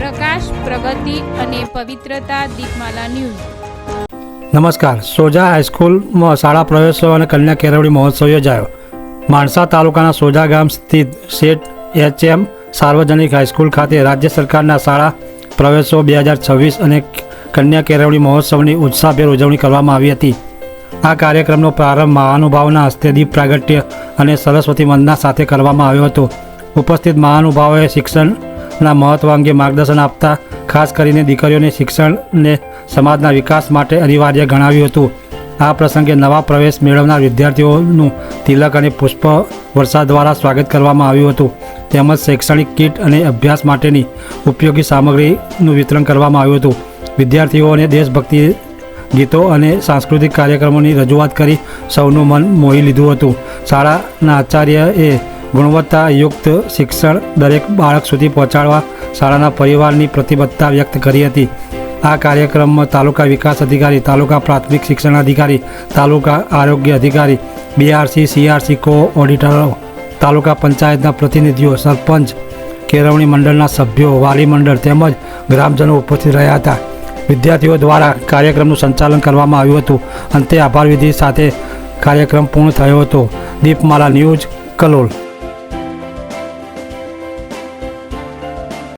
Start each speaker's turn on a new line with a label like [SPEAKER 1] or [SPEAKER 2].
[SPEAKER 1] પ્રકાશ, પ્રગતિ અને પવિત્રતા. દીપમાલા ન્યૂઝ.
[SPEAKER 2] નમસ્કાર. સોજા હાઈસ્કૂલમાં શાળા પ્રવેશોત્સવ અને કન્યા કેળવણી મહોત્સવ યોજાયો. માણસા તાલુકાના સોજા ગામ સ્થિત શેઠ એચ.એમ. સાર્વજનિક હાઈસ્કૂલ ખાતે રાજ્ય સરકારના શાળા પ્રવેશોત્સવ 2026 અને કન્યા કેળવણી મહોત્સવની ઉત્સાહભેર ઉજવણી કરવામાં આવી હતી. આ કાર્યક્રમનો પ્રારંભ મહાનુભાવોના હસ્તે દીપ પ્રાગટ્ય અને સરસ્વતી વંદના સાથે કરવામાં આવ્યો હતો. ઉપસ્થિત મહાનુભાવોએ શિક્ષણના મહત્વ અંગે માર્ગદર્શન આપતા ખાસ કરીને દીકરીઓને શિક્ષણને સમાજના વિકાસ માટે અનિવાર્ય ગણાવ્યું હતું. આ પ્રસંગે નવા પ્રવેશ મેળવનાર વિદ્યાર્થીઓનું તિલક અને પુષ્પ વર્ષા દ્વારા સ્વાગત કરવામાં આવ્યું હતું. તેમજ શૈક્ષણિક કીટ અને અભ્યાસ માટેની ઉપયોગી સામગ્રીનું વિતરણ કરવામાં આવ્યું હતું. વિદ્યાર્થીઓને દેશભક્તિ ગીતો અને સાંસ્કૃતિક કાર્યક્રમોની રજૂઆત કરી સૌનું મન મોહી લીધું હતું. શાળાના આચાર્યએ ગુણવત્તાયુક્ત શિક્ષણ દરેક બાળક સુધી પહોંચાડવા શાળાના પરિવારની પ્રતિબદ્ધતા વ્યક્ત કરી હતી. આ કાર્યક્રમમાં તાલુકા વિકાસ અધિકારી, તાલુકા પ્રાથમિક શિક્ષણ અધિકારી, તાલુકા આરોગ્ય અધિકારી, બીઆરસી, સીઆરસી કો-ઓડિટરો, તાલુકા પંચાયતના પ્રતિનિધિઓ, સરપંચ, કેળવણી મંડળના સભ્યો, વાલી મંડળ તેમજ ગ્રામજનો ઉપસ્થિત રહ્યા હતા. વિદ્યાર્થીઓ દ્વારા કાર્યક્રમનું સંચાલન કરવામાં આવ્યું હતું. અંતે આભાર વિધિ સાથે કાર્યક્રમ પૂર્ણ થયો હતો. દીપમાલા ન્યૂઝ, કલોલ.